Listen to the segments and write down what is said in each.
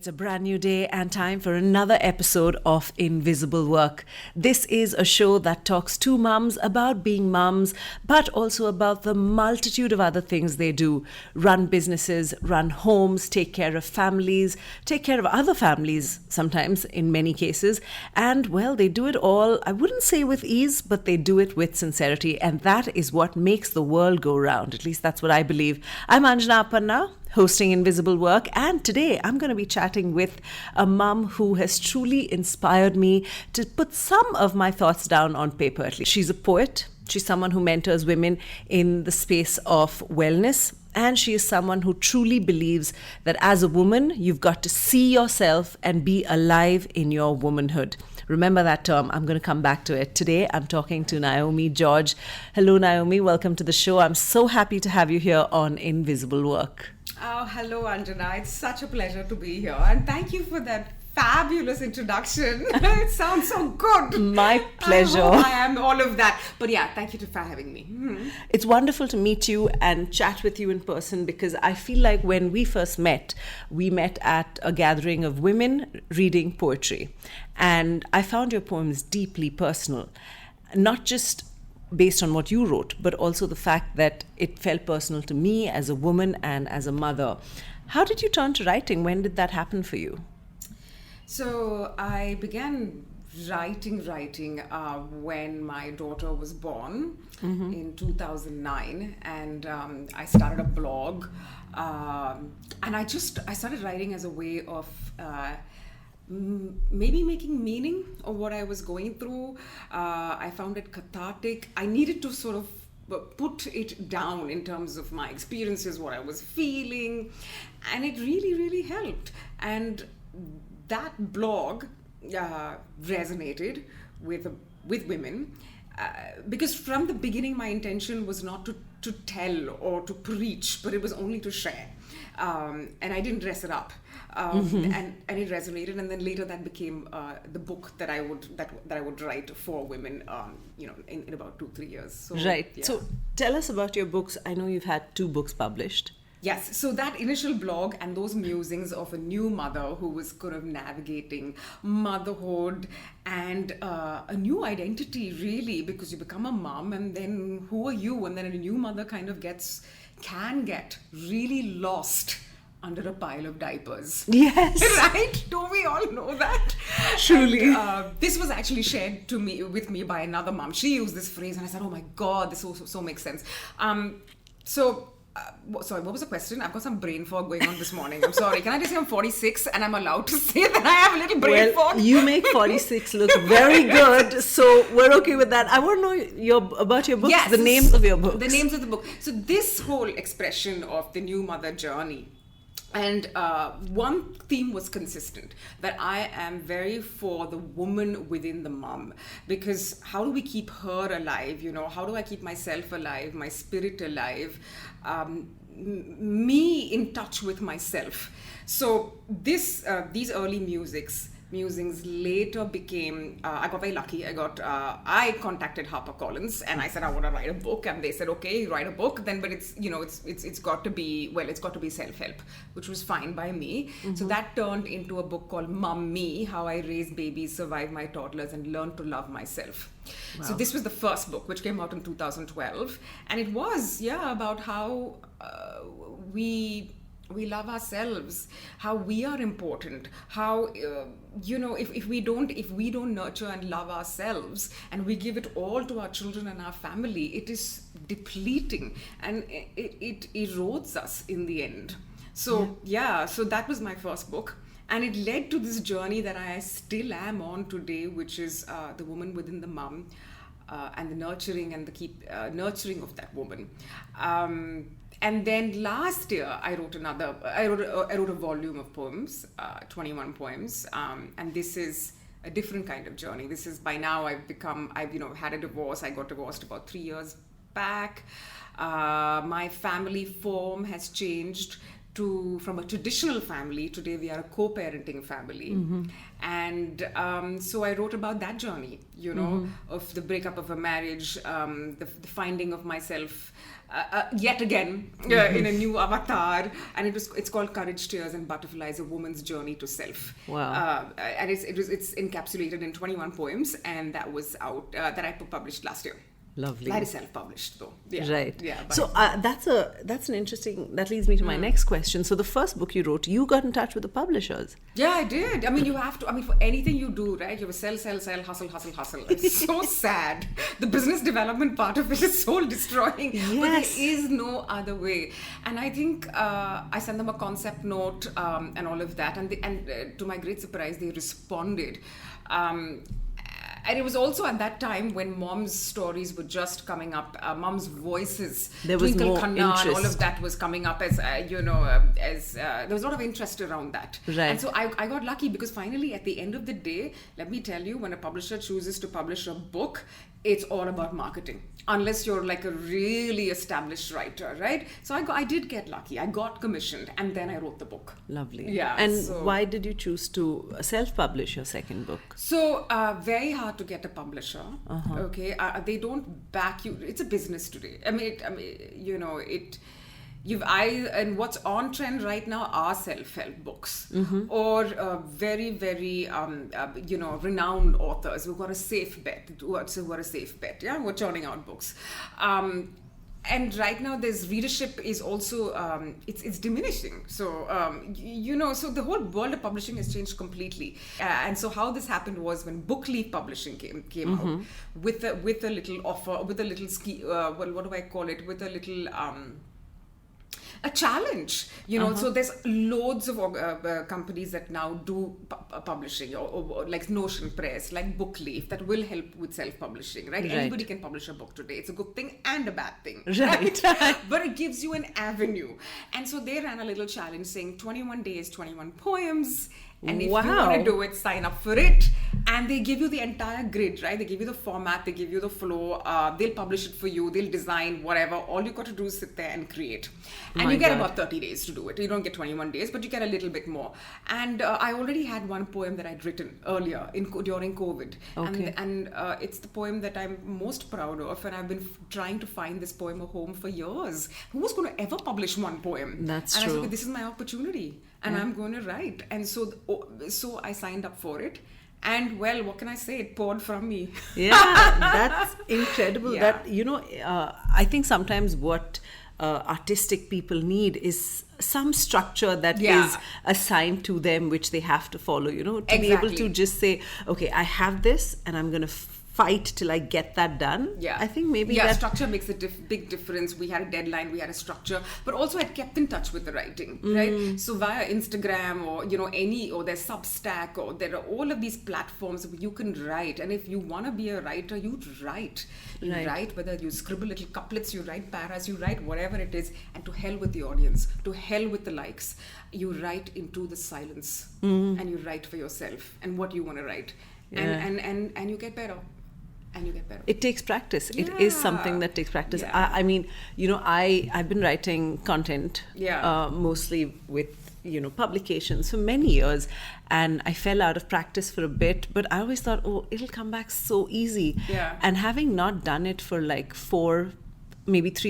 It's a brand new day and time for another episode of Invisible Work. This is a show that talks to mums about being mums, but also about the multitude of other things they do. Run businesses, run homes, take care of families, take care of other families sometimes in many cases. And well, they do it all, I wouldn't say with ease, but they do it with sincerity. And that is what makes the world go round. At least that's what I believe. I'm Anjana Appanna, hosting Invisible Work, and today I'm going to be chatting with a mum who has truly inspired me to put some of my thoughts down on paper at least. She's a poet, she's someone who mentors women in the space of wellness, and she is someone who truly believes that as a woman, you've got to see yourself and be alive in your womanhood. Remember that term. I'm going to come back to it. Today, I'm talking to Naomi George. Hello, Naomi. Welcome to the show. I'm so happy to have you here on Invisible Work. Oh, hello, Anjana. It's such a pleasure to be here. And thank you for that fabulous introduction. It sounds so good. My pleasure. I am all of that. But yeah, thank you for having me. It's wonderful to meet you and chat with you in person because I feel like when we first met, we met at a gathering of women reading poetry. And I found your poems deeply personal, not just based on what you wrote, but also the fact that it felt personal to me as a woman and as a mother. How did you turn to writing? When did that happen for you? So I began writing when my daughter was born in 2009, and I started a blog, and I started writing as a way of maybe making meaning of what I was going through. I found it cathartic. I needed to sort of put it down in terms of my experiences, what I was feeling, and it really, really helped. And that blog resonated with women because from the beginning my intention was not to tell or to preach, but it was only to share. And I didn't dress it up, and it resonated. And then later that became the book that I would write for women, in about 2-3 years. So, right. Yeah. So tell us about your books. I know you've had 2 books published. Yes, so that initial blog and those musings of a new mother who was kind of navigating motherhood and a new identity, really, because you become a mom and then who are you? And then a new mother kind of can get really lost under a pile of diapers. Yes. Right? Don't we all know that? Truly. And, this was actually shared with me by another mom. She used this phrase and I said, oh my God, this so makes sense. Sorry, what was the question? I've got some brain fog going on this morning. I'm sorry. Can I just say I'm 46 and I'm allowed to say that I have a little brain fog? You make 46 look very good, so we're okay with that. I want to know about your books, yes, the names of your books. The names of the book. So this whole expression of the new mother journey, and one theme was consistent, that I am very for the woman within the mom, because how do we keep her alive? How do I keep myself alive, my spirit alive, me in touch with myself? So these early musings later became, I got very lucky. I contacted HarperCollins and I said I want to write a book, and they said okay, write a book then, but it's got to be self-help, which was fine by me. So that turned into a book called Mum Me: How I Raised Babies, Survived My Toddlers, and Learned to Love Myself. Wow. So this was the first book, which came out in 2012, and it was about how we love ourselves, how we are important, how if we don't nurture and love ourselves and we give it all to our children and our family, it is depleting and it erodes us in the end. So so that was my first book, and it led to this journey that I still am on today, which is the woman within the mom, and the nurturing and the nurturing of that woman. And then last year, I wrote a volume of poems, 21 poems, and this is a different kind of journey. This is, by now I've had a divorce. I got divorced about 3 years back. My family form has changed. from a traditional family. Today we are a co-parenting family. And so I wrote about that journey, of the breakup of a marriage, the finding of myself yet again in a new avatar. And it's called Courage, Tears and Butterflies, a woman's journey to self. Wow. And it's encapsulated in 21 poems, and that was out, that I published last year. Lovely. That is self-published though. Yeah. Right. Yeah. So that's an interesting, that leads me to my next question. So the first book you wrote, you got in touch with the publishers. Yeah, I did. I mean, you have to, for anything you do, right? You have sell, hustle. It's so sad. The business development part of it is soul destroying. Yes. But there is no other way. And I think I sent them a concept note and all of that. And to my great surprise, they responded. And it was also at that time when mom's stories were just coming up, mom's voices, there was Twinkle more Khanna, interest. and all of that was coming up as there was a lot of interest around that. Right. And so I got lucky because finally at the end of the day, let me tell you, when a publisher chooses to publish a book, it's all about marketing. Unless you're like a really established writer, right? So I did get lucky. I got commissioned and then I wrote the book. Lovely. Yeah. And so, why did you choose to self-publish your second book? So very hard to get a publisher. Okay, they don't back you. It's a business today. And what's on trend right now are self-help books or very, very, renowned authors who've got a safe bet, who are a safe bet, yeah, who are churning out books. And right now, there's readership is also it's diminishing. So so the whole world of publishing has changed completely. And so how this happened was when Book Leaf Publishing came out with a little offer, with a little what do I call it? With a little a challenge, so there's loads of companies that now do publishing or like Notion Press, like Book Leaf, that will help with self-publishing, right? Anybody can publish a book today. It's a good thing and a bad thing, right? But it gives you an avenue. And so they ran a little challenge saying 21 days, 21 poems. And if you want to do it, sign up for it. And they give you the entire grid, right? They give you the format, they give you the flow, they'll publish it for you, they'll design whatever. All you got to do is sit there and create. And you get about 30 days to do it. You don't get 21 days, but you get a little bit more. And I already had one poem that I'd written earlier during COVID. Okay. And it's the poem that I'm most proud of. And I've been trying to find this poem a home for years. Who was going to ever publish one poem? That's true. And I said, this is my opportunity. And I'm going to write. And so I signed up for it. And well, what can I say? It poured from me. Yeah, that's incredible. Yeah. That, I think sometimes what artistic people need is some structure that is assigned to them, which they have to follow, to be able to just say, okay, I have this and I'm going to fight till I get that done. Yeah. I think maybe structure makes a big difference. We had a deadline, we had a structure, but also I'd kept in touch with the writing, right? So via Instagram or, or there's Substack or there are all of these platforms where you can write. And if you want to be a writer, you write. You write, whether you scribble little couplets, you write paras, you write whatever it is, and to hell with the audience, to hell with the likes. You write into the silence and you write for yourself and what you want to write. And you get better. And you get better. It takes practice. It is something that takes practice. Yeah. I've been writing content mostly with publications for many years, and I fell out of practice for a bit, but I always thought, it'll come back so easy. And having not done it for like 3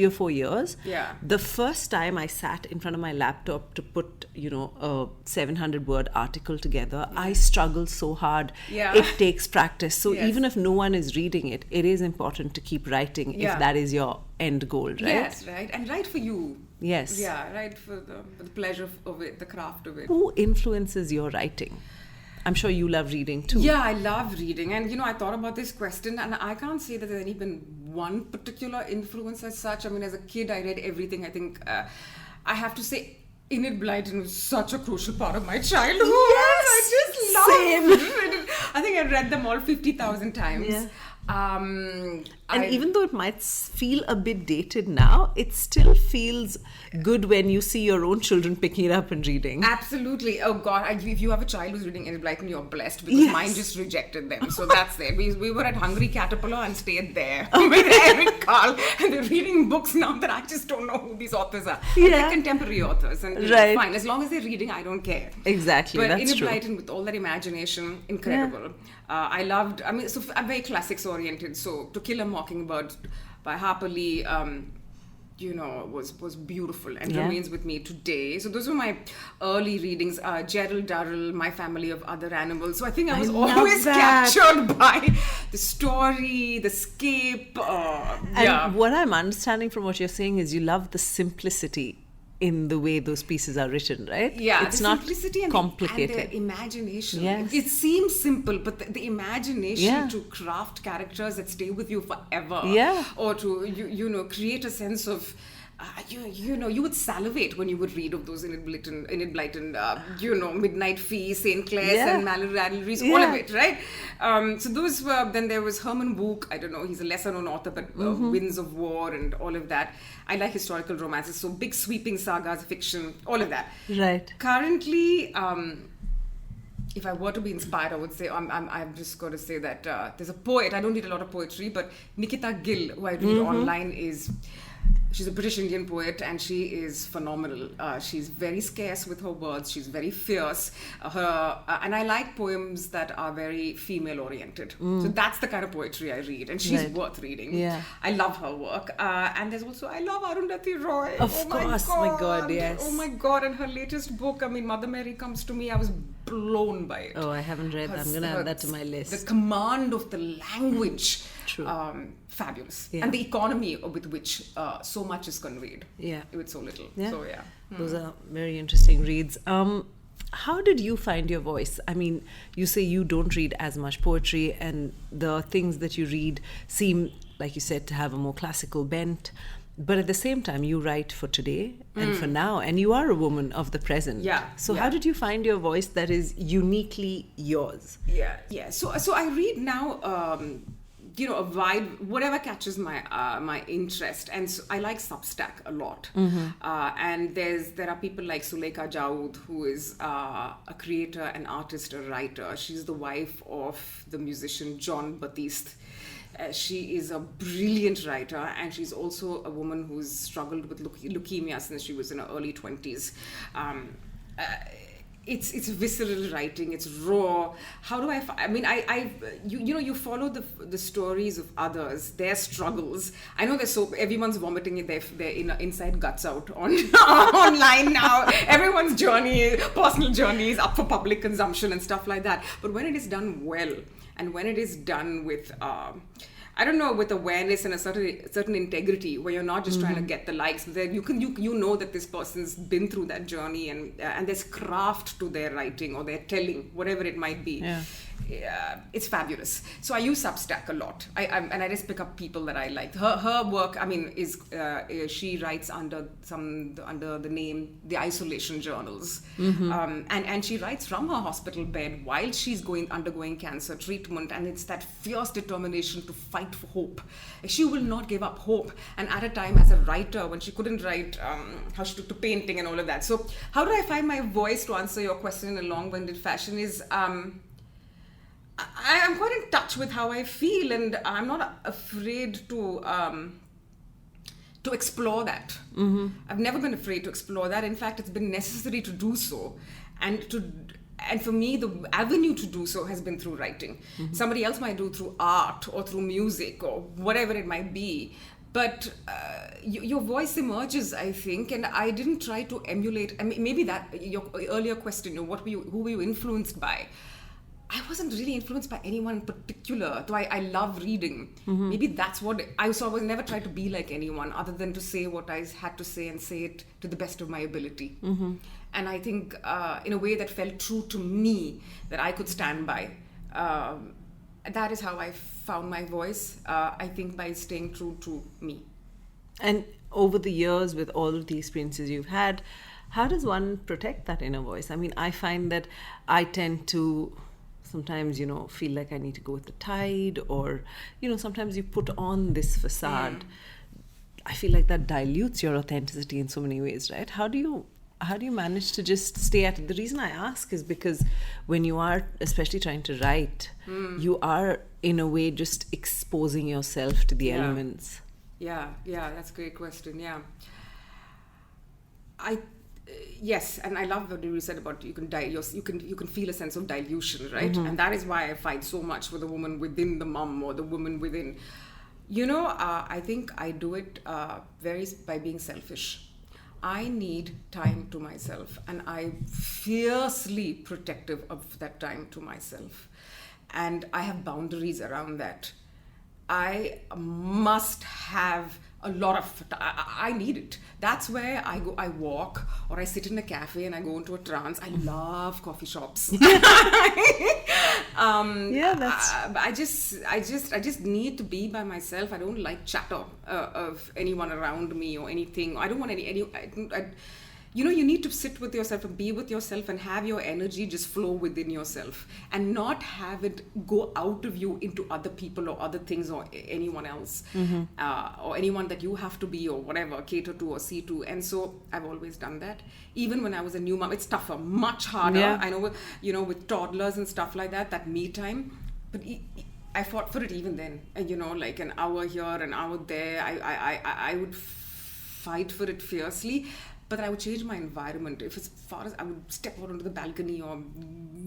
or 4 years, the first time I sat in front of my laptop to put a 700-word article together, I struggled so hard. It takes practice. So even if no one is reading it, it is important to keep writing if that is your end goal, right? Yes, right. And write for you. Yes. Yeah, write for the pleasure of it, the craft of it. Who influences your writing? I'm sure you love reading too. Yeah, I love reading. And, I thought about this question and I can't say that there's been one particular influence as such. I mean, as a kid, I read everything. I think I have to say Enid Blyton was such a crucial part of my childhood. Yes! I just loved it. I think I read them all 50,000 times. Yeah. And even though it might feel a bit dated now, it still feels good when you see your own children picking it up and reading. Absolutely. Oh God, if you have a child who's reading Enid Blyton, you're blessed, because mine just rejected them. So that's there. We were at Hungry Caterpillar and stayed there with Eric Carl, and they're reading books now that I just don't know who these authors are. Yeah. They're contemporary authors, and Right. fine. As long as they're reading, I don't care. Exactly, But that's Enid true. Blyton, with all that imagination, incredible. I loved. I mean, so I'm very classics oriented. So To Kill a Mockingbird by Harper Lee, was beautiful and remains with me today. So those were my early readings. Gerald Durrell, My Family of Other Animals. So I think I was love always that. captured by the story, the scape. And what I'm understanding from what you're saying is you love the simplicity in the way those pieces are written, right? Yeah, it's the not simplicity and complicated. and the imagination. Yes. It seems simple, but the imagination Yeah. to craft characters that stay with you forever. Yeah. Or to create a sense of. You would salivate when you would read of those Enid Blyton, Midnight Feast, St. Clair's Yeah. and Mallory Radlery's, all of it, right? So those were, then there was Herman Wouk, I don't know, he's a lesser known author, but Winds of War and all of that. I like historical romances, so big sweeping sagas, fiction, all of that. Right. Currently, if I were to be inspired, I would say, I'm just going to say that there's a poet, I don't read a lot of poetry, but Nikita Gill, who I read online, she's a British Indian poet, and she is phenomenal. She's very scarce with her words. She's very fierce. And I like poems that are very female oriented. So that's the kind of poetry I read, and she's worth reading. Yeah. I love her work. And there's also, I love Arundhati Roy. Of course, my God, yes. Oh my God, and her latest book, Mother Mary Comes to Me, I was blown by it. Oh, I haven't read that. I'm going to add that to my list. The command of the language. True. Fabulous. Yeah. And the economy with which so much is conveyed. Yeah. With so little. Yeah. So, yeah. Those are very interesting reads. How did you find your voice? I mean, you say you don't read as much poetry, and the things that you read seem, like you said, to have a more classical bent. But at the same time, you write for today and for now, and you are a woman of the present. Yeah. So how did you find your voice that is uniquely yours? Yeah. Yeah. So I read now, a wide, whatever catches my interest. And so I like Substack a lot. And there are people like Suleika Jaoud, who is a creator, an artist, a writer. She's the wife of the musician John Batiste. She is a brilliant writer, and she's also a woman who's struggled with leukemia since she was in her early 20s. It's visceral writing. It's raw. How do you follow the stories of others, their struggles. I know everyone's vomiting their inside guts out on online now. Everyone's personal journey is up for public consumption and stuff like that. But when it is done well, and when it is done with with awareness and a certain integrity, where you're not just trying to get the likes, but then you know that this person's been through that journey, and there's craft to their writing or their telling, whatever it might be. Yeah, it's fabulous. So I use Substack a lot. I just pick up people that I like. Her work, she writes under the name The Isolation Journals, and she writes from her hospital bed while she's undergoing cancer treatment, and it's that fierce determination to fight for hope. She will not give up hope. And at a time as a writer, when she couldn't write, how she took to painting and all of that. So how did I find my voice, to answer your question in a long-winded fashion, is I am quite in touch with how I feel, and I'm not afraid to explore that. I've never been afraid to explore that. In fact, it's been necessary to do so, and for me, the avenue to do so has been through writing. Somebody else might do through art or through music or whatever it might be. But your voice emerges, I think, and I didn't try to emulate. I mean, maybe that your earlier question, who were you influenced by? I wasn't really influenced by anyone in particular, though I love reading. Maybe that's what I was never tried to be like anyone, other than to say what I had to say and say it to the best of my ability. And I think in a way that felt true to me, that I could stand by. That is how I found my voice, I think, by staying true to me. And over the years, with all of the experiences you've had, how does one protect that inner voice? I mean, I find that I tend to sometimes, feel like I need to go with the tide, or, sometimes you put on this facade. I feel like that dilutes your authenticity in so many ways, right? How do you manage to just stay at it? The reason I ask is because when you are especially trying to write, you are in a way just exposing yourself to the elements. Yeah, that's a great question. Yeah. Yes, and I love what you said about you can feel a sense of dilution, right? And that is why I fight so much for the woman within the mum or the woman within. I think I do it by being selfish. I need time to myself, and I'm fiercely protective of that time to myself, and I have boundaries around that. I must have a lot of, I need it. That's where I walk, or I sit in a cafe and I go into a trance. I love coffee shops. I just need to be by myself. I don't like chatter of anyone around me or anything. I don't want you need to sit with yourself and be with yourself and have your energy just flow within yourself and not have it go out of you into other people or other things or anyone else, or anyone that you have to be or whatever, cater to or see to. And so I've always done that. Even when I was a new mom, it's tougher, much harder. Yeah. I know, with toddlers and stuff like that me time. But I fought for it even then. And, like an hour here, an hour there. I would fight for it fiercely. But I would change my environment. If as far as I would step out onto the balcony or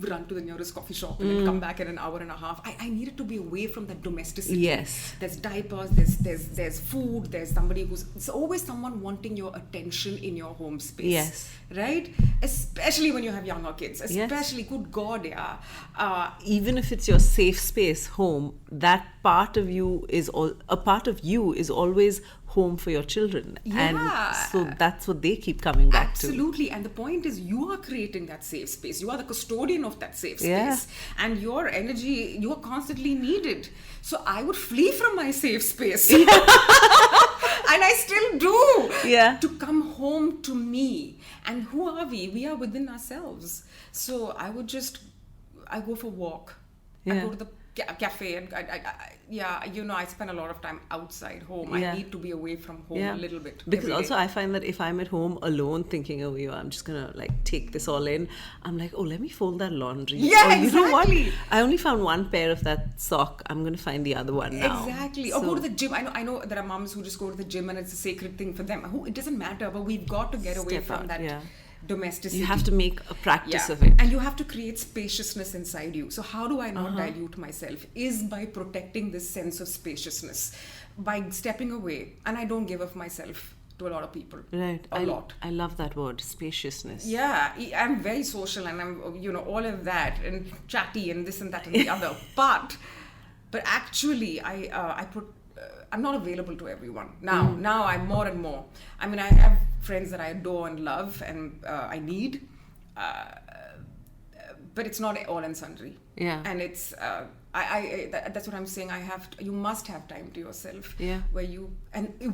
run to the nearest coffee shop and then come back in an hour and a half. I needed to be away from that domesticity. Yes. There's diapers, there's food, there's it's always someone wanting your attention in your home space. Yes. Right? Especially when you have younger kids. Especially, good God, yeah. Even if it's your safe space, home, that part of you is always home for your children. Yeah. And so that's what they keep coming back to. Absolutely. And the point is, you are creating that safe space. You are the custodian of that safe space. Yeah. And your energy, you are constantly needed. So I would flee from my safe space. Yeah. And I still do. Yeah. To come home to me. And who are we? We are within ourselves. So I go for a walk. Yeah. I go to the cafe and I spend a lot of time outside home. Yeah. I need to be away from home a little bit. Because also I find that if I'm at home alone thinking, I'm just gonna take this all in, I'm like, let me fold that laundry. Yeah, or, you know what? exactly. I only found one pair of that sock. I'm gonna find the other one now. Exactly. Or go to the gym. I know there are moms who just go to the gym and it's a sacred thing for them. It doesn't matter, but we've got to get away from that domesticity. You have to make a practice of it. And you have to create spaciousness inside you. So how do I not dilute myself? Is by protecting this sense of spaciousness, by stepping away. And I don't give of myself to a lot of people. Right. A lot. I love that word, spaciousness. Yeah, I'm very social and I'm, all of that and chatty and this and that and the other. But actually, I'm not available to everyone now. Now I'm more and more. I mean, I have friends that I adore and love, and I need, but it's not all and sundry. Yeah. And it's that's what I'm saying. You must have time to yourself. Yeah. Where you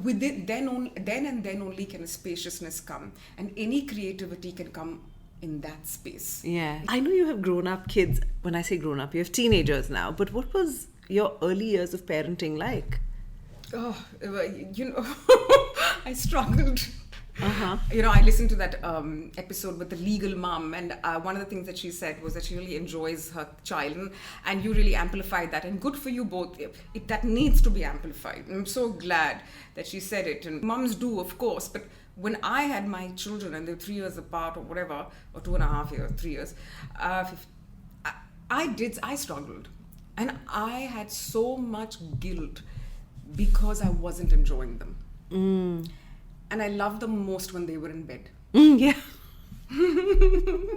with it, then only can a spaciousness come, and any creativity can come in that space. Yeah. I know you have grown up kids. When I say grown up, you have teenagers now. But what was your early years of parenting like? Oh, I struggled. I listened to that episode with the legal mom, and one of the things that she said was that she really enjoys her child, and you really amplified that, and good for you both. That needs to be amplified. I'm so glad that she said it, and moms do, of course, but when I had my children and they're 3 years apart or whatever, or 2.5 years, 3 years, I struggled, and I had so much guilt because I wasn't enjoying them. And I loved them most when they were in bed. Yeah.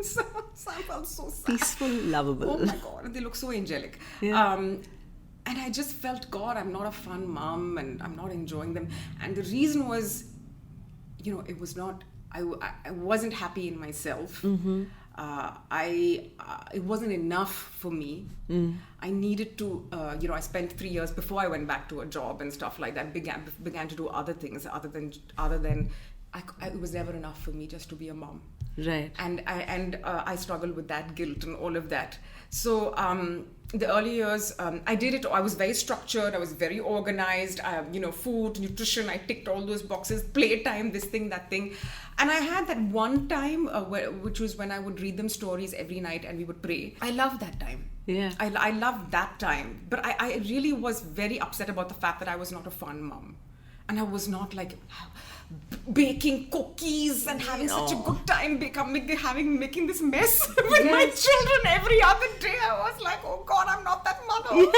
so I felt so sad. Peaceful, lovable. Oh my God, and they look so angelic. Yeah. And I just felt, God, I'm not a fun mom and I'm not enjoying them. And the reason was, it was not, I wasn't happy in myself. It wasn't enough for me. I needed to, I spent 3 years before I went back to a job and stuff like that, began to do other things other than it was never enough for me just to be a mom. Right. And I struggled with that guilt and all of that. So the early years, I did it. I was very structured. I was very organized. Food, nutrition. I ticked all those boxes. Playtime, this thing, that thing. And I had that one time, which was when I would read them stories every night and we would pray. I loved that time. Yeah. I loved that time. But I really was very upset about the fact that I was not a fun mom. And I was not like baking cookies and having such a good time making this mess with my children every other day. I was like, oh God, I'm not that mother.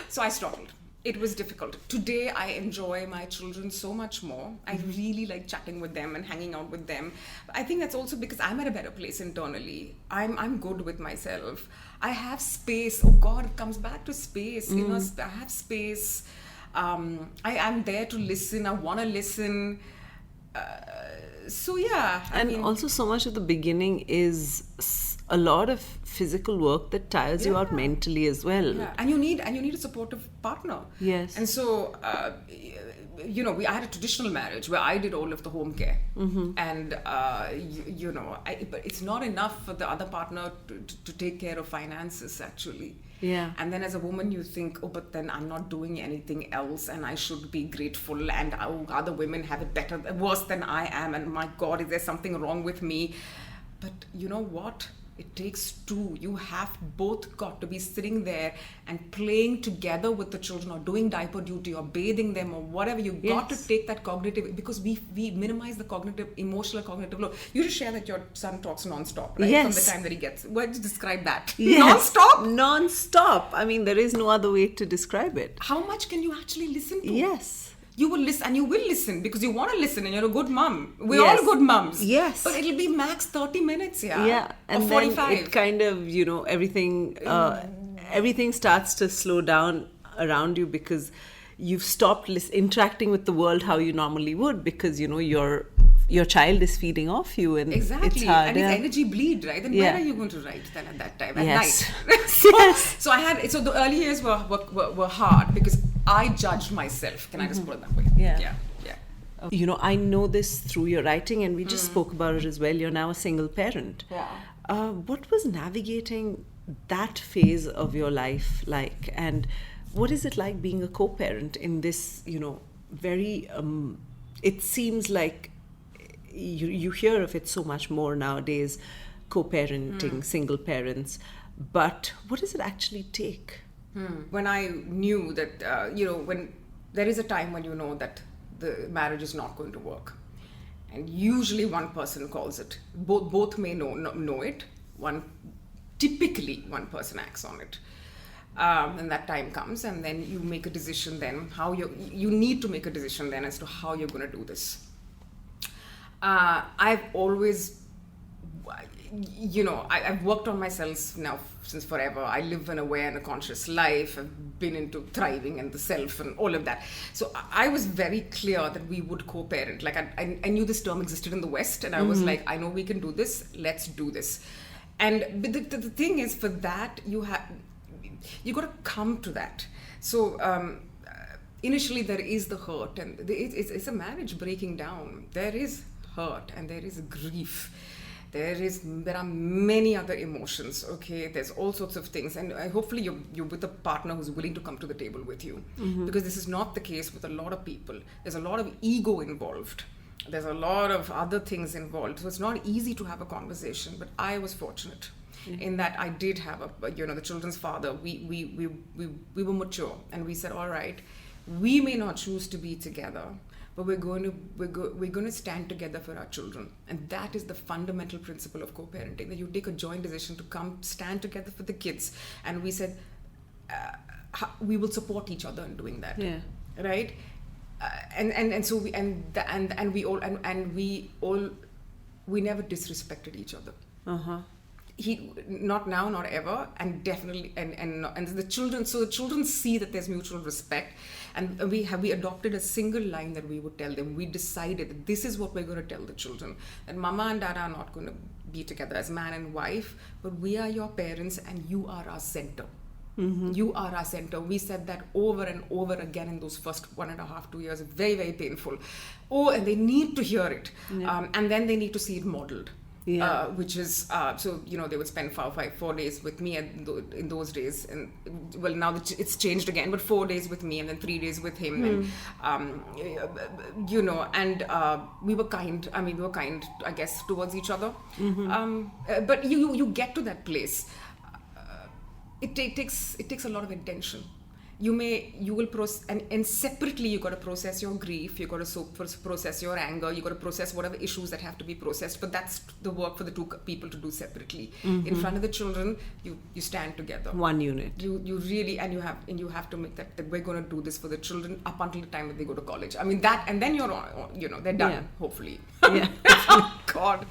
So I struggled. It was difficult. Today, I enjoy my children so much more. I really like chatting with them and hanging out with them. I think that's also because I'm at a better place internally. I'm good with myself. I have space. Oh God, it comes back to space. I have space. I am there to listen. I want to listen. I mean, also so much of the beginning is a lot of physical work that tires you out mentally as well. Yeah. And you need a supportive partner. Yes. And so I had a traditional marriage where I did all of the home care, and but it's not enough for the other partner to take care of finances actually. Yeah. And then as a woman you think, oh, but then I'm not doing anything else and I should be grateful, and other women have it worse than I am, and my God, is there something wrong with me? But you know what? It takes two. You have both got to be sitting there and playing together with the children, or doing diaper duty, or bathing them, or whatever. You got to take that cognitive, because we minimize the emotional cognitive load. You just share that your son talks non-stop, right? Yes. From the time that he gets. Why did you describe that? Yes. Non-stop? Non-stop. I mean, there is no other way to describe it. How much can you actually listen to? Yes. You will listen, and you will listen because you want to listen, and you're a good mum. We're all good mums. Yes. But it'll be max 30 minutes, Yeah. And or then 45. it kind of, everything starts to slow down around you because you've stopped interacting with the world how you normally would, because, your child is feeding off you, and exactly. It's hard. And it's energy bleed, right? Then where are you going to write then at that time? At Yes. night. So the early years were hard because I judged myself. Can I just put it that way? Yeah. Yeah. I know this through your writing, and we just spoke about it as well. You're now a single parent. Yeah. What was navigating that phase of your life like, and what is it like being a co-parent in this, very, it seems like you hear of it so much more nowadays, co-parenting, single parents, but what does it actually take? When I knew that, when there is a time when you know that the marriage is not going to work, and usually one person calls it. Both may know it. Typically one person acts on it, and that time comes, and then you make a decision. Then you need to make a decision then as to how you're going to do this. I've always, I've worked on myself now since forever. I live an aware and a conscious life. I've been into thriving and the self and all of that. So I was very clear that we would co-parent. Like I knew this term existed in the West, and I was like, I know we can do this. Let's do this. And the thing is, for that you got to come to that. So initially there is the hurt, and it's a marriage breaking down. There is hurt and there is grief. There are many other emotions. Okay, there's all sorts of things, and hopefully you're with a partner who's willing to come to the table with you, because this is not the case with a lot of people. There's a lot of ego involved. There's a lot of other things involved, so it's not easy to have a conversation. But I was fortunate in that I did have the children's father. We were mature, and we said, all right, we may not choose to be together, but we're going to stand together for our children. And that is the fundamental principle of co-parenting, that you take a joint decision to come stand together for the kids. And we said, we will support each other in doing that. Yeah. Right? So we never disrespected each other. He, not now, not ever, and definitely, and the children. So the children see that there's mutual respect, and we adopted a single line that we would tell them. We decided that this is what we're going to tell the children: that Mama and Dada are not going to be together as man and wife, but we are your parents, and you are our center. You are our center. We said that over and over again in those first 1.5, 2 years. Very, very painful. And they need to hear it, and then they need to see it modeled. Yeah. which is so they would spend 4 days with me in those days, and well, now it's changed again, but 4 days with me and then 3 days with him, and and we were kind. I mean, we were kind, I guess, towards each other. But you get to that place. It takes a lot of intention. You will process, and separately you got to process your grief, you got to process your anger, you got to process whatever issues that have to be processed, but that's the work for the two people to do separately. In front of the children, you stand together. One unit. You really, and you have to make that we're going to do this for the children up until the time that they go to college. I mean, that, and then they're done, hopefully. Yeah. God.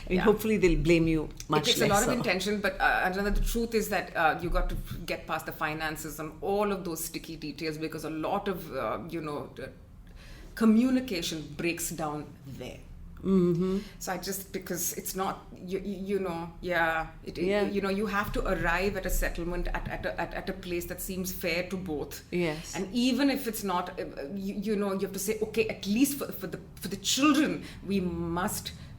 I mean, hopefully they'll blame you much less. It takes a lot of intention, but the truth is that you got to get past the finances and all of those sticky details, because a lot of communication breaks down there. So because it's not you have to arrive at a settlement at a place that seems fair to both. Yes. And even if it's not, you have to say, okay, at least for the children,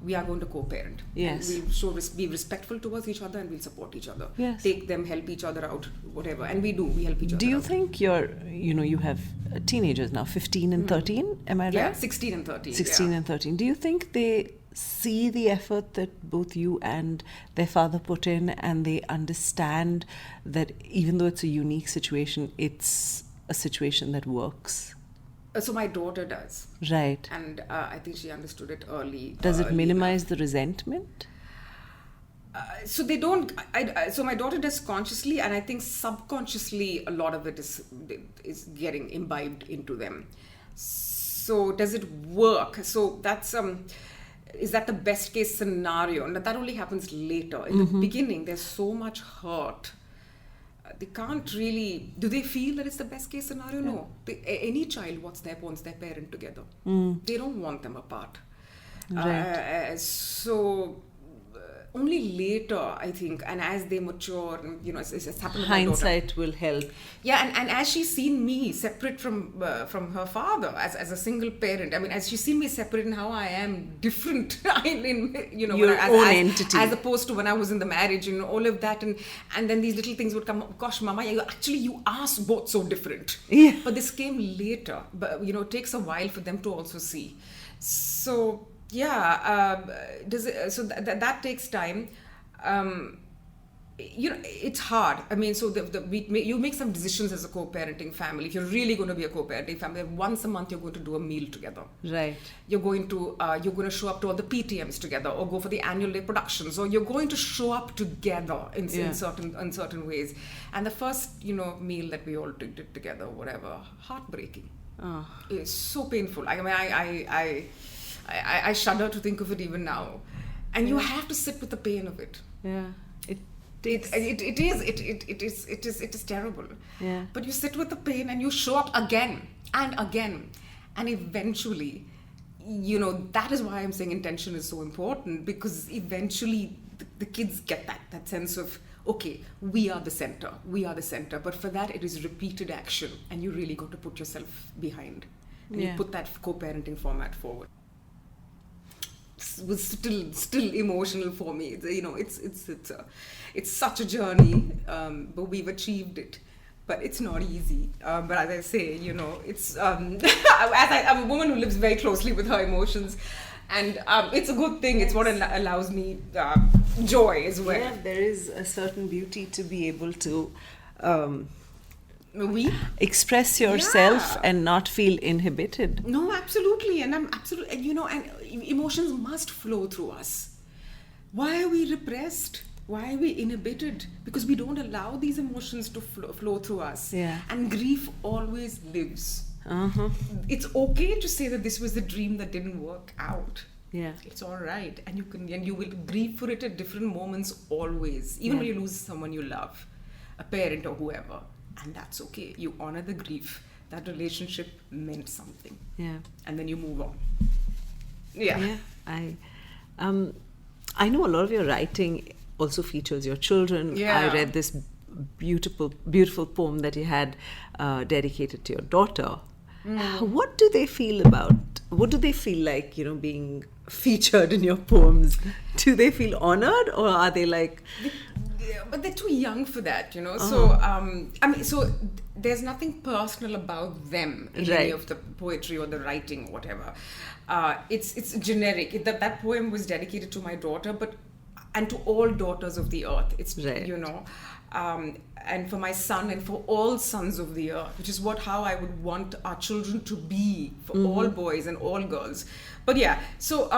we are going to co-parent. Yes. And we'll be respectful towards each other, and we'll support each other. Yes. Take them, help each other out, whatever. And we help each other. Do you out. think you have teenagers now, 15 and 13, am I right? Yeah, 16 and 13. 16 and 13. Do you think they see the effort that both you and their father put in, and they understand that even though it's a unique situation, it's a situation that works? So my daughter does. Right. And I think she understood it early. Does it minimize the resentment? So they don't. So my daughter does consciously, and I think subconsciously a lot of it is getting imbibed into them. So does it work? So that's is that the best case scenario? And that only happens later. In the beginning, there's so much hurt. They can't really. Do they feel that it's the best case scenario? Yeah. No. Any child wants their parent together. They don't want them apart. Right. So only later, I think, and as they mature, it's happened with hindsight my daughter. will help. Yeah, and as she's seen me separate from her father as a single parent, I mean, as she's seen me separate and how I am different own entity, as opposed to when I was in the marriage, all of that, and then these little things would come up. Gosh, Mama, you are both so different. Yeah. But this came later. But it takes a while for them to also see. So. Yeah, that takes time. It's hard. I mean, so you make some decisions as a co-parenting family. If you're really going to be a co-parenting family, once a month you're going to do a meal together. Right. You're going to show up to all the PTMs together, or go for the annual day productions, or you're going to show up together in certain ways. And the first meal that we all did together, whatever, heartbreaking. Oh. It's so painful. I mean, I shudder to think of it even now, and you have to sit with the pain of it. Yeah, it is terrible. Yeah, but you sit with the pain and you show up again and again, and eventually, that is why I'm saying intention is so important, because eventually the kids get that sense of, okay, we are the center. But for that, it is repeated action, and you really got to put yourself behind, and you put that co-parenting format forward. Was still emotional for me. It's such a journey, but we've achieved it. But it's not easy. But as I say, it's I'm a woman who lives very closely with her emotions, and it's a good thing. It's what allows me joy as well. Yeah, there is a certain beauty to be able to express yourself and not feel inhibited. No, absolutely. And I'm absolutely, and emotions must flow through us. Why are we repressed? Why are we inhibited? Because we don't allow these emotions to flow through us. Yeah. And grief always lives. Uh-huh. It's okay to say that this was the dream that didn't work out. Yeah. It's all right. And you will grieve for it at different moments always. Even when you lose someone you love, a parent or whoever. And that's okay. You honor the grief. That relationship meant something. Yeah. And then you move on. Yeah. Yeah. I know a lot of your writing also features your children. Yeah. I read this beautiful poem that you had dedicated to your daughter. What do they feel like, being featured in your poems? Do they feel honored, or are they like... Yeah, but they're too young for that, So, there's nothing personal about them in any of the poetry or the writing or whatever. It's generic. That poem was dedicated to my daughter, and to all daughters of the earth. It's, and for my son and for all sons of the earth, which is how I would want our children to be, for all boys and all girls. But yeah, so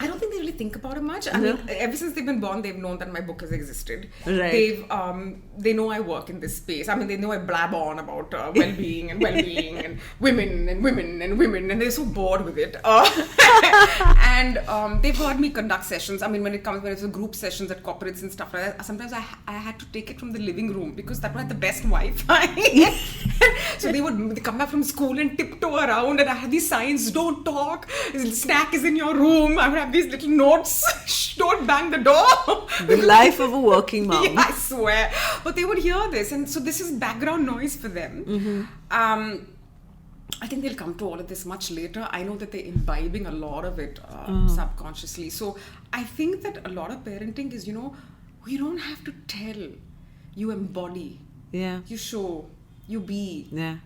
I don't think they really think about it much. I mean, ever since they've been born, they've known that my book has existed. Right. They know I work in this space. I mean, they know I blab on about well-being and women and they're so bored with it. And they've heard me conduct sessions. I mean, when it's a group sessions at corporates and stuff like that, sometimes I had to take it from the living room because that had the best Wi-Fi. So they would come back from school and tiptoe around, and I had these signs: don't talk, snack is in your room. I would have these little notes, don't bang the door. The life of a working mom. Yeah, I swear. But they would hear this, and so this is background noise for them. I think they'll come to all of this much later. I know that they're imbibing a lot of it subconsciously. So I think that a lot of parenting is, you don't have to tell. You embody. Yeah. You show. You be. Yeah.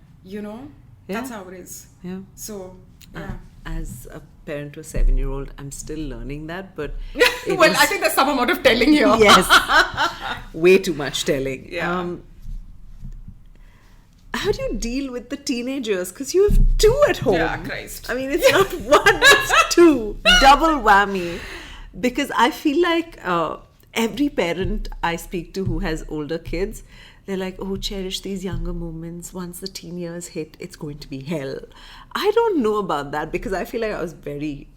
That's how it is. Yeah. So, yeah. As a parent to a 7-year-old, I'm still learning that, but... I think there's some amount of telling here. Yes. Way too much telling. Yeah. How do you deal with the teenagers? Because you have 2 at home. Yeah, Christ. I mean, it's not 1, it's 2. Double whammy. Because I feel like every parent I speak to who has older kids, they're like, oh, cherish these younger moments. Once the teen years hit, it's going to be hell. I don't know about that because I feel like I was very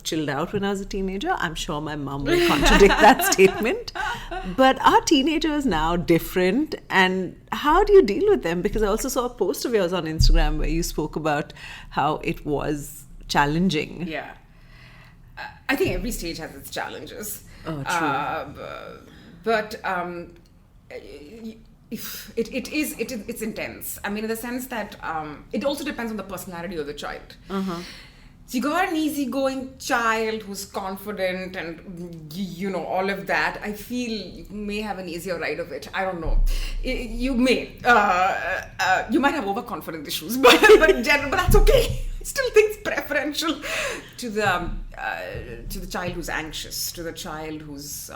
chilled out when I was a teenager. I'm sure my mom will contradict that statement. But are teenagers now different? And how do you deal with them? Because I also saw a post of yours on Instagram where you spoke about how it was challenging. Yeah. I think every stage has its challenges. Oh, true. But it's intense. I mean, in the sense that it also depends on the personality of the child. So you got an easygoing child who's confident and all of that. I feel you may have an easier ride of it. I don't know. You may. You might have overconfident issues, but that's okay. I still think it's preferential to the child who's anxious, to the child who's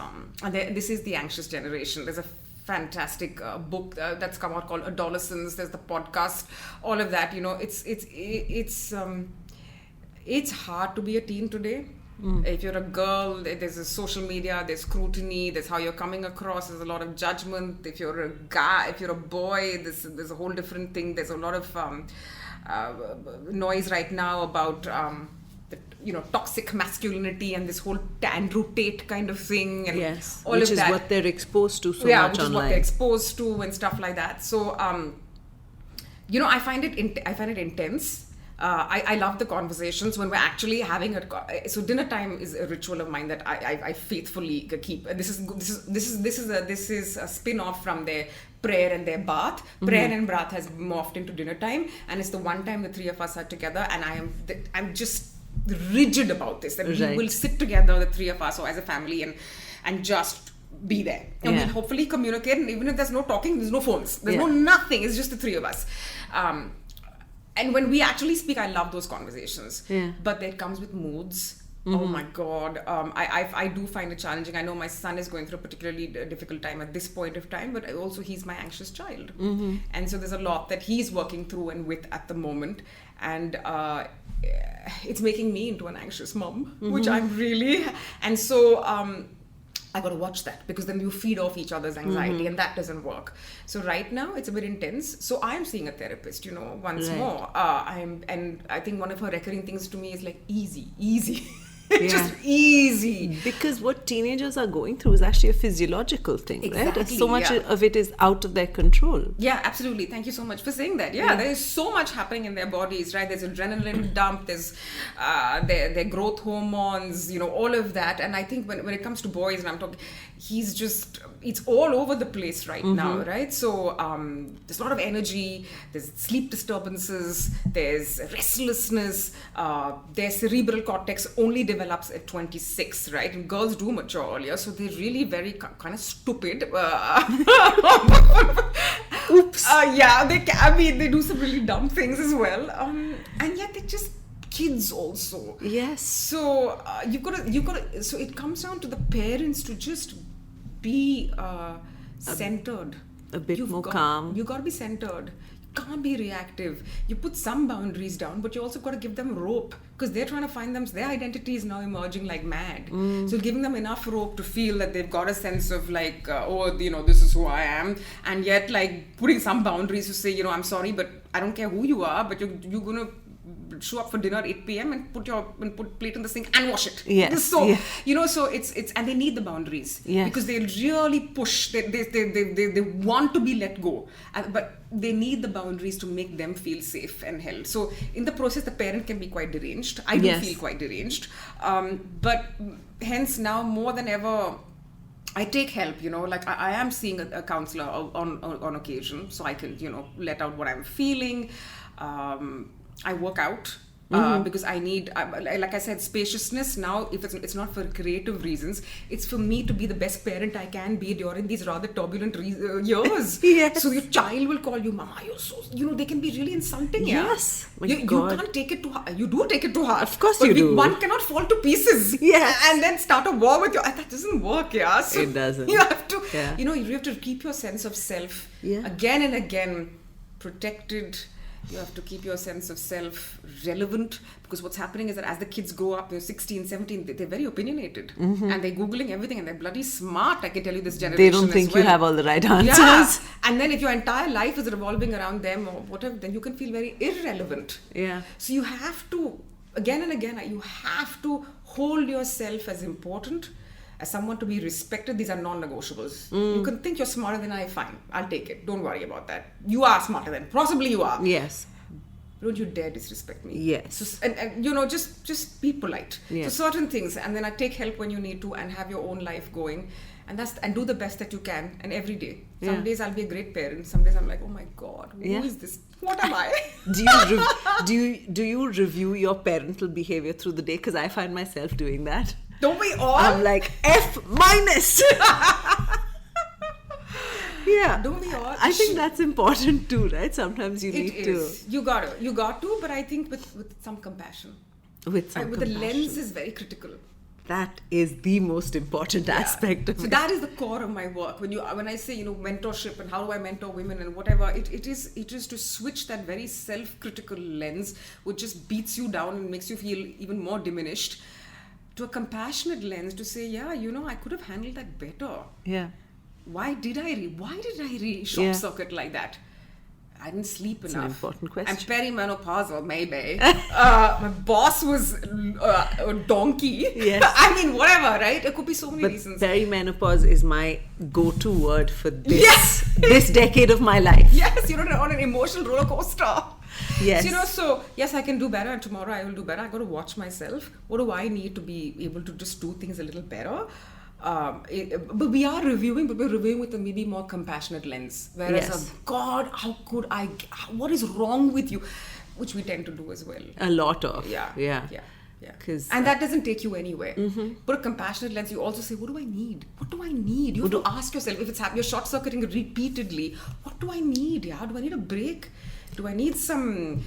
this is the anxious generation. There's a fantastic book that's come out called Adolescence. There's the podcast, all of that. It's hard to be a teen today. If you're a girl, there's a social media, there's scrutiny, there's how you're coming across, there's a lot of judgment. If you're a guy, if you're a boy, there's a whole different thing. There's a lot of noise right now about toxic masculinity and this whole Andrew Tate kind of thing, and all which of that. Is what they're exposed to so much online. Which is what they're exposed to and stuff like that. So, I find it intense. I love the conversations when we're actually having so dinner time is a ritual of mine that I faithfully keep. This is a spin-off from their prayer and their bath. Prayer and bath has morphed into dinner time, and it's the one time the 3 of us are together, and I'm just rigid about this, that we will sit together, the 3 of us, or as a family, and just be there, and we'll hopefully communicate. And even if there's no talking, there's no phones, there's no nothing, it's just the 3 of us. And when we actually speak, I love those conversations. But that comes with moods. Oh my God. I do find it challenging. I know my son is going through a particularly difficult time at this point of time, but also he's my anxious child. And so there's a lot that he's working through and with at the moment. And it's making me into an anxious mom, which I'm really... And so... I got to watch that, because then you feed off each other's anxiety, and that doesn't work. So right now it's a bit intense. So I am seeing a therapist, once more. And I think one of her recurring things to me is like easy. Just easy. Because what teenagers are going through is actually a physiological thing, right? And so much of it is out of their control. Yeah, absolutely. Thank you so much for saying that. Yeah, there is so much happening in their bodies, right? There's adrenaline dump, there's their growth hormones, all of that. And I think when it comes to boys, and I'm talking, he's just it's all over the place right now, right? So there's a lot of energy, there's sleep disturbances, there's restlessness, their cerebral cortex only develops at 26, right? And girls do mature earlier, so they're really very kind of stupid. Oops. Yeah, they do some really dumb things as well, and yet they're just kids also. Yes. So you've got to. So it comes down to the parents to just be centered, a bit more calm. You got to be centered. You can't be reactive. You put some boundaries down, but you also got to give them rope, because they're trying to find their identity is now emerging like mad. So giving them enough rope to feel that they've got a sense of like, this is who I am, and yet like putting some boundaries to say, I'm sorry, but I don't care who you are, but you're gonna show up for dinner at 8 p.m. and put plate in the sink and wash it. Yes. So so it's and they need the boundaries, because they really push. They want to be let go, but they need the boundaries to make them feel safe and held. So in the process, the parent can be quite deranged. I do feel quite deranged, but hence now more than ever, I take help. Like I am seeing a counselor on occasion, so I can let out what I'm feeling. I work out because I need, like I said, spaciousness. Now, if it's not for creative reasons, it's for me to be the best parent I can be during these rather turbulent years. Yes. So your child will call you, Mama, you're so, they can be really insulting. Yes. You can't take it to heart. You do take it to heart. Of course you do. One cannot fall to pieces. Yes. And then start a war with that doesn't work, So it doesn't. You have to, Yeah. You have to keep your sense of self again and again protected. You have to keep your sense of self relevant, because what's happening is that as the kids grow up, they're 16, 17, they're very opinionated and they're Googling everything and they're bloody smart. I can tell you this generation. They don't think you have all the right answers. Yeah. And then if your entire life is revolving around them or whatever, then you can feel very irrelevant. Yeah. So you have to, again and again, you have to hold yourself as important, as someone to be respected. These are non-negotiables. You can think you're smarter than I, fine. I'll take it. Don't worry about that. You are smarter than, possibly you are. Yes. Don't you dare disrespect me. Yes. So, and just be polite. Yes. So certain things, and then I take help when you need to, and have your own life going, and do the best that you can, and every day. Some days I'll be a great parent. Some days I'm like, oh my God, who is this? What am I? Do you review your parental behavior through the day? Because I find myself doing that. Don't we all? I'm like F-. Yeah. Don't we all? I think that's important too, right? Sometimes you need It is. You got to, but I think with some compassion. With some The compassion. lens is very critical. That is the most important aspect of so it. that is the core of my work. When I say mentorship and how do I mentor women and whatever, it is to switch that very self-critical lens, which just beats you down and makes you feel even more diminished, to a compassionate lens to say, I could have handled that better. Yeah. Why did I short circuit like that? I didn't sleep enough. An important question. I'm perimenopausal, maybe. My boss was a donkey. Yes. I mean, whatever, right? It could be so many reasons. Perimenopause is my go-to word for this decade of my life. Yes, you're on an emotional roller coaster. Yes. So yes, I can do better, and tomorrow I will do better. I got to watch myself. What do I need to be able to just do things a little better? But we are reviewing, but we're reviewing with a maybe more compassionate lens. Whereas, God, what is wrong with you? Which we tend to do as well. A lot of. Yeah. And that doesn't take you anywhere. But a compassionate lens, you also say, what do I need? You have to ask yourself, if you're short-circuiting repeatedly, what do I need? Do I need a break? Do I need some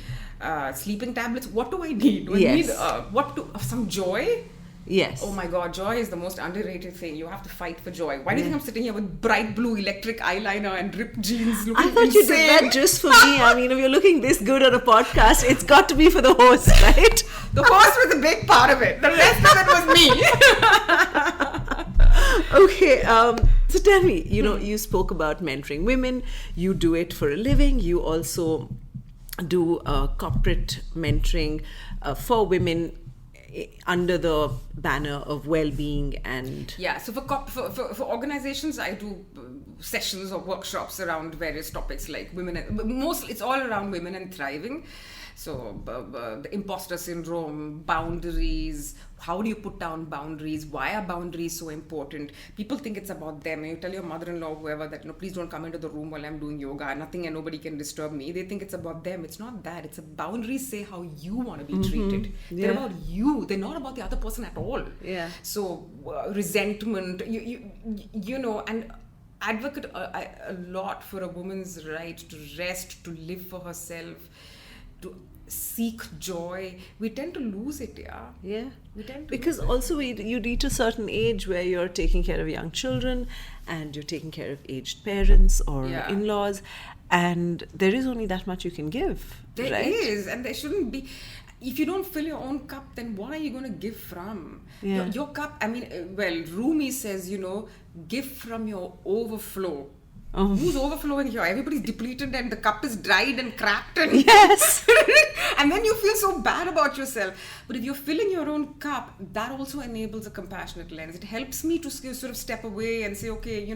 sleeping tablets? What do I need? Do I need some joy? Yes. Oh my God, joy is the most underrated thing. You have to fight for joy. Why do you think I'm sitting here with bright blue electric eyeliner and ripped jeans looking I thought you did that just for me. I mean, if you're looking this good on a podcast, it's got to be for the host, right? The host was a big part of it. The rest of it was me. Okay, so tell me, you spoke about mentoring women. You do it for a living. You also do corporate mentoring for women under the banner of well-being and... Yeah, so for organizations, I do sessions or workshops around various topics like women, mostly it's all around women and thriving. So the imposter syndrome, boundaries, how do you put down boundaries? Why are boundaries so important? People think it's about them. And you tell your mother-in-law, whoever, that, please don't come into the room while I'm doing yoga. Nothing and nobody can disturb me. They think it's about them. It's not that. It's a boundaries say how you want to be treated. They're about you. They're not about the other person at all. Yeah. So resentment, and advocate a lot for a woman's right to rest, to live for herself, to seek joy. We tend to lose it, Yeah. We tend to because lose it. also you reach a certain age where you're taking care of young children and you're taking care of aged parents or Yeah. in-laws, and there is only that much you can give. There right? is, and there shouldn't be. If you don't fill your own cup, then what are you going to give from? Yeah. Your cup, Rumi says, give from your overflow. Oh. Who's overflowing here? Everybody's depleted and the cup is dried and cracked. And Yes. and then you feel so bad about yourself. But if you're filling your own cup, that also enables a compassionate lens. It helps me to sort of step away and say, okay,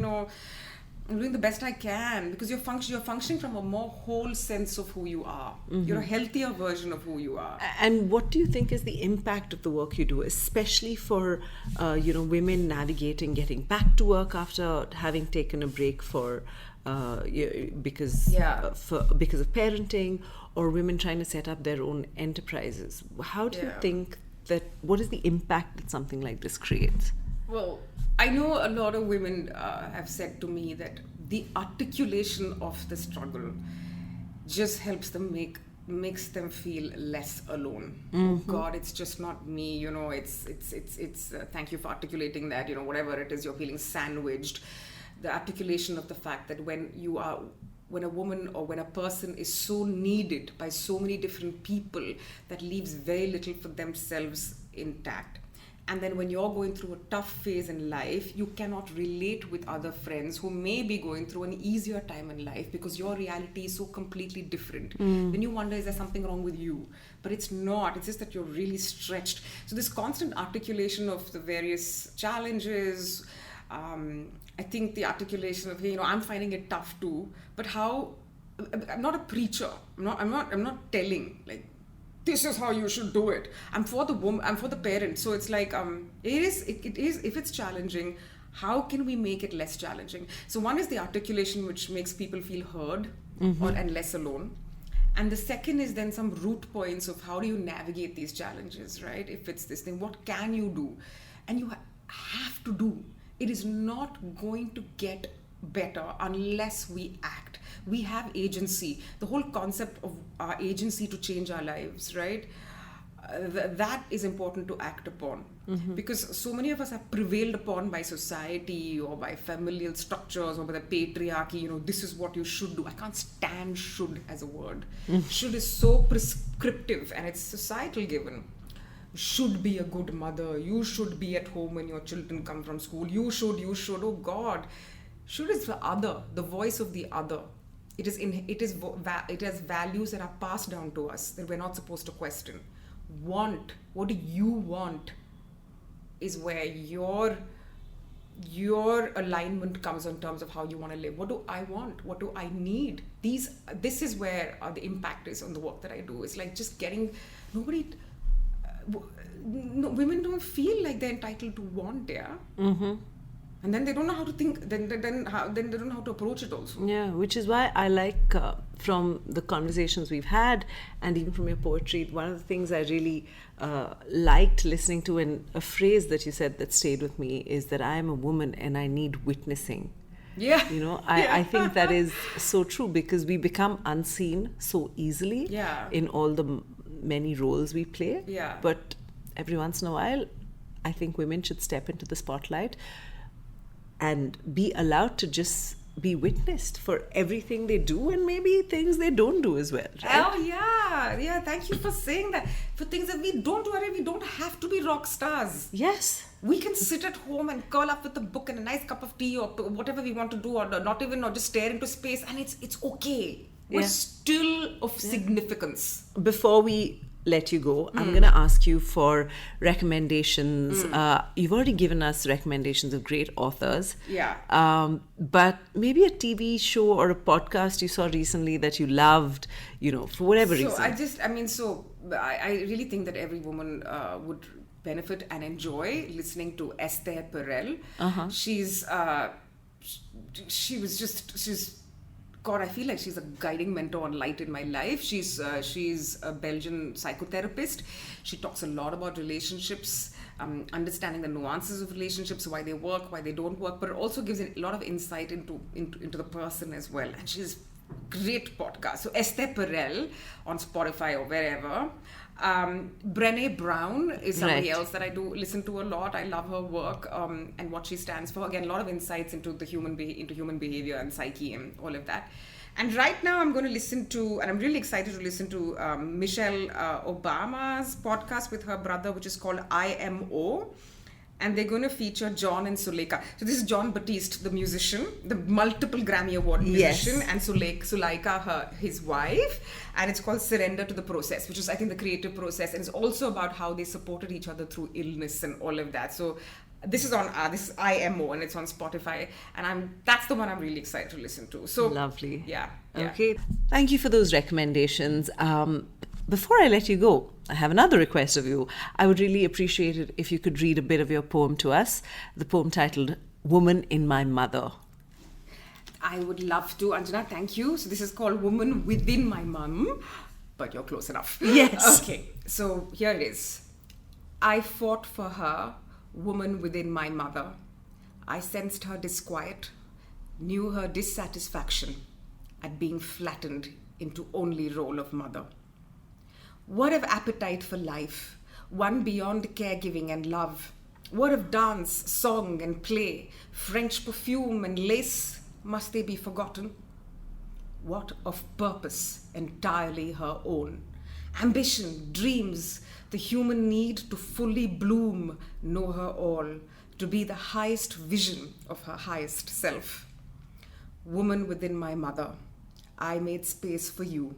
I'm doing the best I can, because you're functioning from a more whole sense of who you are. You're a healthier version of who you are. And what do you think is the impact of the work you do, especially for women navigating getting back to work after having taken a break because of parenting, or women trying to set up their own enterprises? How do you think what is the impact that something like this creates? Well, I know a lot of women have said to me that the articulation of the struggle just helps them makes them feel less alone. Oh God, it's just not me. It's thank you for articulating that. Whatever it is, you're feeling sandwiched. The articulation of the fact that when a woman or when a person is so needed by so many different people, that leaves very little for themselves intact. And then when you're going through a tough phase in life, you cannot relate with other friends who may be going through an easier time in life because your reality is so completely different. Then you wonder, is there something wrong with you? But it's not. It's just that you're really stretched. So this constant articulation of the various challenges, I think the articulation of, hey, I'm finding it tough too, but how? I'm not a preacher. I'm not telling, like, this is how you should do it. I'm for the woman, I'm for the parent. So it's like, it is, if it's challenging, how can we make it less challenging? So one is the articulation, which makes people feel heard and less alone. And the second is then some root points of how do you navigate these challenges, right? If it's this thing, what can you do? And you have to do. It is not going to get better unless we act. We have agency. The whole concept of our agency to change our lives, right? That is important to act upon, because so many of us are prevailed upon by society or by familial structures or by the patriarchy. This is what you should do. I can't stand should as a word. Should is so prescriptive and it's societal given. Should be a good mother. You should be at home when your children come from school. You should. Oh God. Should is the other, the voice of the other. It has values that are passed down to us that we're not supposed to question. Want, what do you want, is where your alignment comes in terms of how you want to live. What do I want? What do I need? This is where the impact is on the work that I do. It's like just getting women don't feel like they're entitled to want, and then they don't know how to think. Then they don't know how to approach it also. Yeah, which is why I like from the conversations we've had, and even from your poetry, one of the things I really liked listening to, and a phrase that you said that stayed with me, is that I am a woman and I need witnessing. Yeah. I think that is so true, because we become unseen so easily in all the many roles we play. Yeah. But every once in a while, I think women should step into the spotlight and be allowed to just be witnessed for everything they do, and maybe things they don't do as well. Right? Oh yeah. Thank you for saying that. For things that we don't do, we don't have to be rock stars. Yes. We can sit at home and curl up with a book and a nice cup of tea or whatever we want to do, or just stare into space, and it's okay. We're still of significance. Before we let you go, I'm going to ask you for recommendations. You've already given us recommendations of great authors. Yeah. But maybe a TV show or a podcast you saw recently that you loved, for whatever reason. I really think that every woman would benefit and enjoy listening to Esther Perel. She's God, I feel like she's a guiding mentor and light in my life. She's a Belgian psychotherapist. She talks a lot about relationships, understanding the nuances of relationships, why they work, why they don't work, but it also gives a lot of insight into the person as well. And she's great podcast. So Esther Perel on Spotify or wherever. Brené Brown is somebody else that I do listen to a lot. I love her work and what she stands for. Again, a lot of insights into human behavior and psyche and all of that. And right now I'm going to listen to, and I'm really excited to listen to Michelle Obama's podcast with her brother, which is called IMO. And they're going to feature John and Suleika. So this is John Batiste, the musician, the multiple Grammy Award musician, and Suleika, his wife. And it's called Surrender to the Process, which is, I think, the creative process. And it's also about how they supported each other through illness and all of that. So this is on this is IMO, and it's on Spotify. And that's the one I'm really excited to listen to. So lovely. Yeah. Okay. Thank you for those recommendations. Before I let you go, I have another request of you. I would really appreciate it if you could read a bit of your poem to us, the poem titled Woman in My Mother. I would love to, Anjana, thank you. So this is called Woman Within My Mum, but you're close enough. Yes. Okay, so here it is. I fought for her, woman within my mother. I sensed her disquiet, knew her dissatisfaction at being flattened into only role of mother. What of appetite for life, one beyond caregiving and love? What of dance, song and play, French perfume and lace, must they be forgotten? What of purpose entirely her own? Ambition, dreams, the human need to fully bloom, know her all, to be the highest vision of her highest self. Woman within my mother, I made space for you,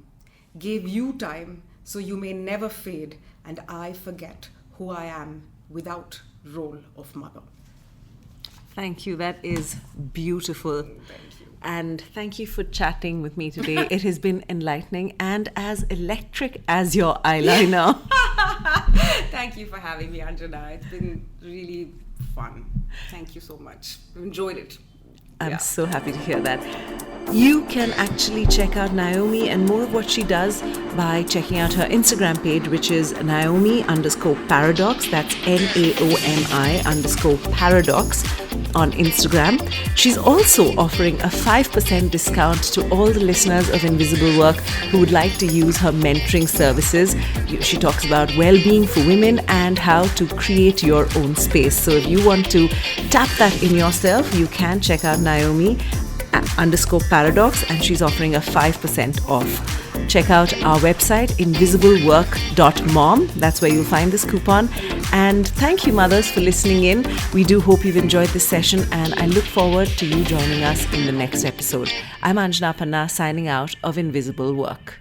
gave you time, so you may never fade, and I forget who I am without role of mother. Thank you. That is beautiful. Thank you. And thank you for chatting with me today. It has been enlightening and as electric as your eyeliner. Thank you for having me, Anjana. It's been really fun. Thank you so much. I've enjoyed it. I'm so happy to hear that. You can actually check out Naomi and more of what she does by checking out her Instagram page, which is Naomi_paradox. That's NAOMI_paradox on Instagram. She's also offering a 5% discount to all the listeners of Invisible Work who would like to use her mentoring services. She talks about well-being for women and how to create your own space. So if you want to tap that in yourself, you can check out Naomi_paradox, and she's offering a 5% off. Check out our website, invisiblework.mom. That's where you'll find this coupon. And thank you, mothers, for listening in. We do hope you've enjoyed this session, and I look forward to you joining us in the next episode. I'm Anjana Panna, signing out of Invisible Work.